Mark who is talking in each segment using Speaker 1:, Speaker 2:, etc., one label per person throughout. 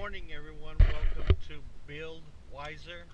Speaker 1: morning, everyone. Welcome to Build Wiser.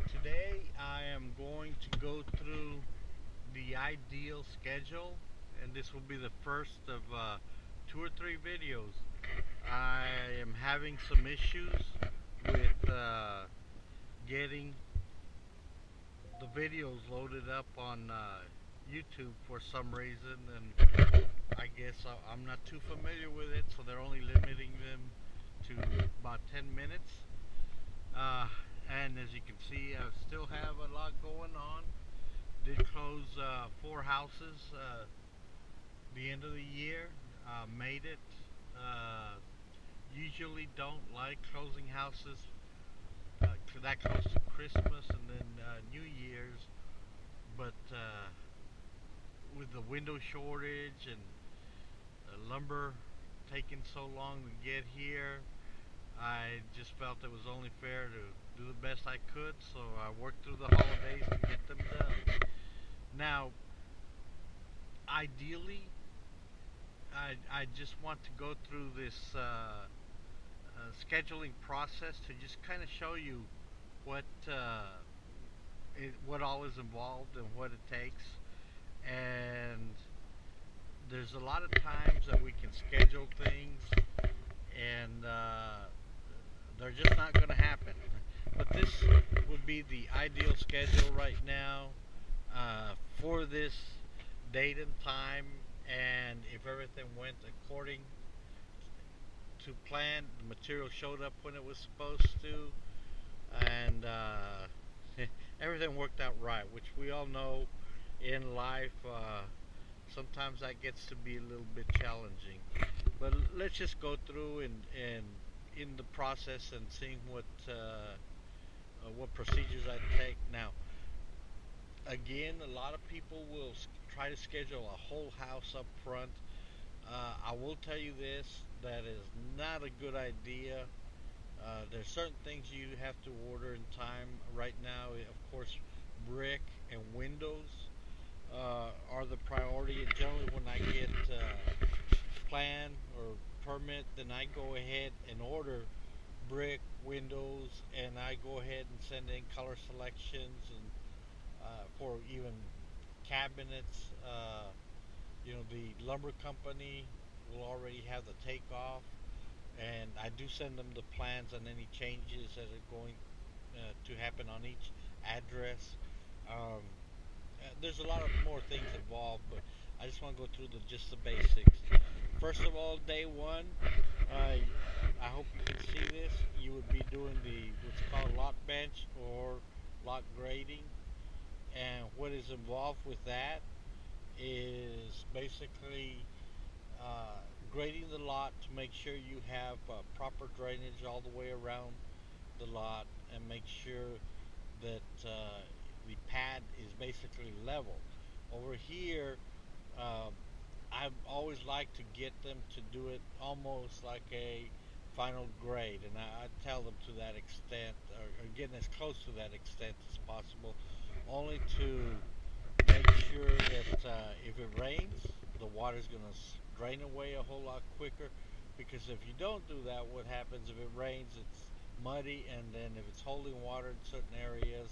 Speaker 1: Today, I am going to go through the ideal schedule, and this will be the first of two or three videos. I am having some issues with getting the videos loaded up on YouTube for some reason, and I guess I'm not too familiar with it, so they're only limiting them to about 10 minutes. Uh, and as you can see, I still have a lot going on. Did close four houses the end of the year. Made it. Uh, Usually don't like closing houses that close to Christmas and then New Year's, but with the window shortage and lumber taking so long to get here, I just felt it was only fair to do the best I could, so I worked through the holidays to get them done. Now, ideally, I just want to go through this scheduling process to just kind of show you what what all is involved and what it takes. And there's a lot of times that we can schedule things and they're just not going to happen. But this would be the ideal schedule right now for this date and time. And if everything went according to plan, the material showed up when it was supposed to, and everything worked out right, which we all know in life. Sometimes that gets to be a little bit challenging. But let's just go through and in the process and seeing what procedures I take. Now, again, a lot of people will try to schedule a whole house up front. I will tell you this, that is not a good idea. There's certain things you have to order in time. Right now, of course, brick and windows are the priority. And generally, when I get plan or permit, then I go ahead and order brick, windows, and I go ahead and send in color selections and for even cabinets. The lumber company will already have the takeoff, and I do send them the plans on any changes that are going to happen on each address. Um, there's a lot of more things involved, but I just want to go through just the basics. First of all, day one, uh, I hope you can see this. You would be doing the what's called lot bench or lot grading, and what is involved with that is basically uh, grading the lot to make sure you have proper drainage all the way around the lot and make sure that the pad is basically level. Over here, uh, I've always liked to get them to do it almost like a final grade, and I tell them to that extent, or getting as close to that extent as possible, only to make sure that if it rains, the water's going to drain away a whole lot quicker. Because if you don't do that, what happens if it rains? It's muddy, and then if it's holding water in certain areas,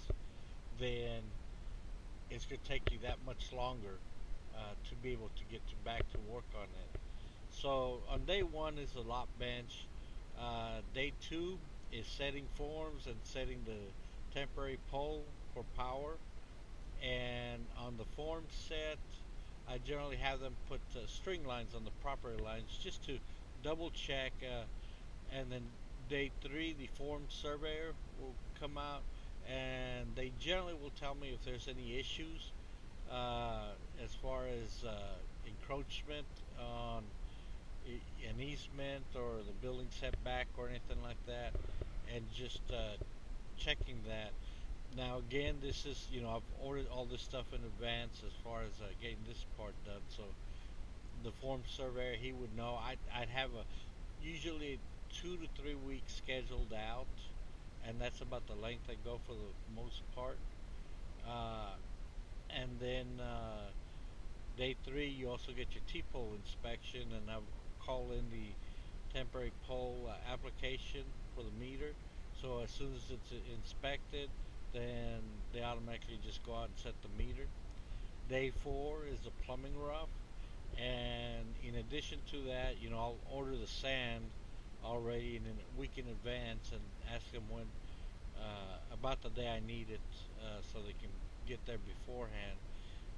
Speaker 1: then it's going to take you that much longer to be able to get back to work on it. So on day one is the lot bench. Day two is setting forms and setting the temporary pole for power. And on the form set, I generally have them put string lines on the property lines just to double check. And then day three, the form surveyor will come out, and they generally will tell me if there's any issues as far as encroachment on an easement or the building setback or anything like that, and just checking that. Now again, this is, I've ordered all this stuff in advance as far as getting this part done. So the form surveyor, he would know. I'd have usually 2 to 3 weeks scheduled out, and that's about the length I go for the most part. Uh, and then day three, you also get your T-pole inspection, and I'll call in the temporary pole application for the meter. So as soon as it's inspected, then they automatically just go out and set the meter. Day four is the plumbing rough, and in addition to that, I'll order the sand already in a week in advance and ask them when about the day I need it, so they can get there beforehand,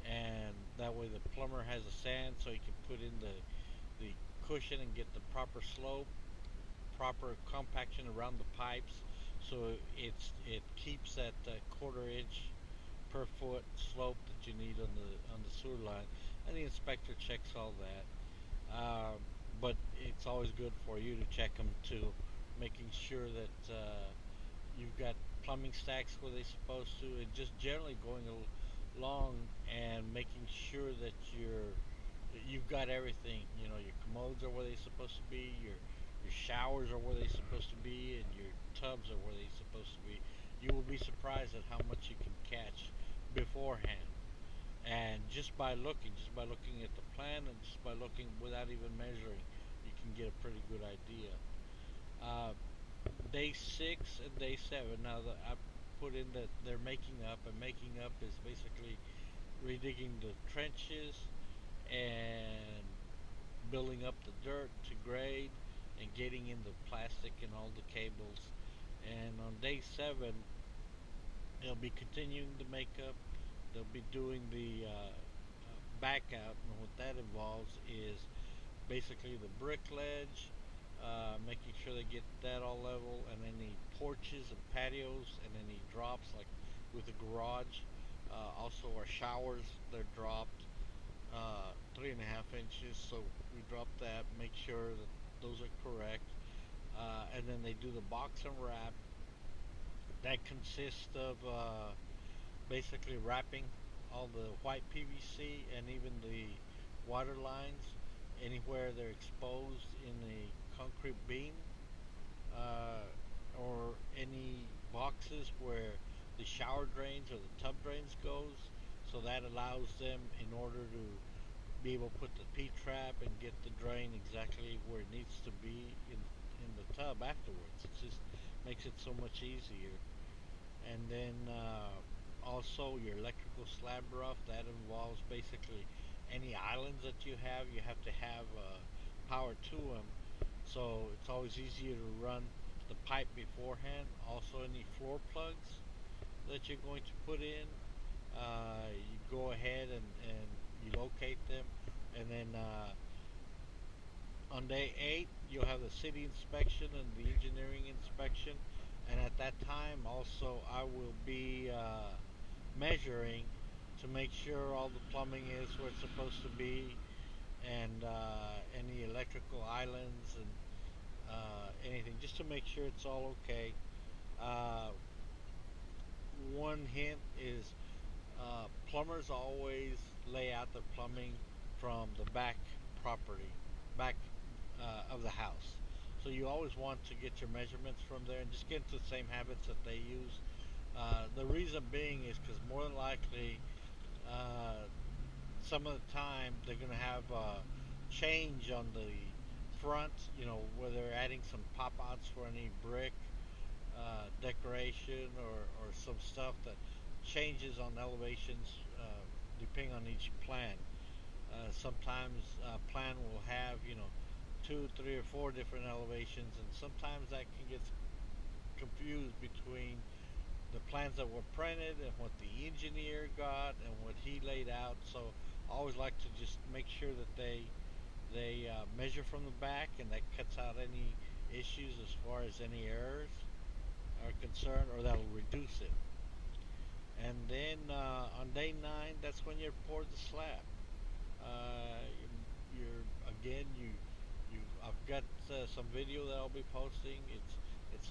Speaker 1: and that way the plumber has the sand so he can put in the cushion and get the proper slope, proper compaction around the pipes, so it keeps that quarter-inch per foot slope that you need on the sewer line, and the inspector checks all that. But it's always good for you to check them too, making sure that you've got plumbing stacks where they're supposed to, and just generally going along and making sure that you've got everything. Your commodes are where they're supposed to be, your showers are where they're supposed to be, and your tubs are where they're supposed to be. You will be surprised at how much you can catch beforehand. And just by looking at the plan, and just by looking without even measuring, you can get a pretty good idea. Uh, Day 6 and day 7. Now, I put in that they're making up, and making up is basically redigging the trenches and building up the dirt to grade and getting in the plastic and all the cables. And on day 7, they'll be continuing the makeup. They'll be doing the back out, and what that involves is basically the brick ledge, making sure they get that all level, and any porches and patios, and any drops like with the garage. Also, our showers, they're dropped 3.5 inches, so we drop that, make sure that those are correct. And then they do the box and wrap. That consists of basically wrapping all the white PVC and even the water lines anywhere they're exposed in a concrete beam, uh, or any boxes where the shower drains or the tub drains goes. So that allows them, in order to be able to put the P-trap and get the drain exactly where it needs to be in the tub afterwards. It just makes it so much easier. And then also your electrical slab rough, that involves basically any islands that you have to have power to them, so it's always easier to run the pipe beforehand. Also, any floor plugs that you're going to put in, you go ahead and you locate them, and then on day 8, you'll have the city inspection and the engineering inspection. And at that time, also, I will be measuring to make sure all the plumbing is where it's supposed to be, and any electrical islands and anything, just to make sure it's all okay. Uh, One hint is plumbers always lay out their plumbing from the back property, back of the house. So you always want to get your measurements from there and just get into the same habits that they use. The reason being is because more than likely, uh, some of the time they're going to have change on the front, where they're adding some pop outs for any brick decoration, or some stuff that changes on elevations depending on each plan. Sometimes a plan will have, two, three, or four different elevations, and sometimes that can get confused between the plans that were printed and what the engineer got and what he laid out. So I always like to just make sure that they measure from the back, and that cuts out any issues as far as any errors are concerned, or that'll reduce it. And then on day 9, that's when you pour the slab. You're again you I've got some video that I'll be posting. It's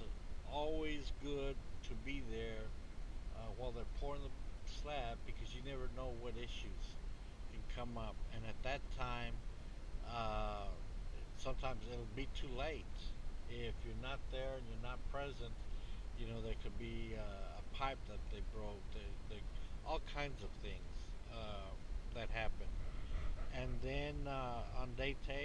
Speaker 1: always good to be there while they're pouring the slab, because you never know what issues can come up, and at that time, uh, sometimes it'll be too late if you're not there and you're not present. There could be a pipe that they broke. All kinds of things that happen. And then on day 10,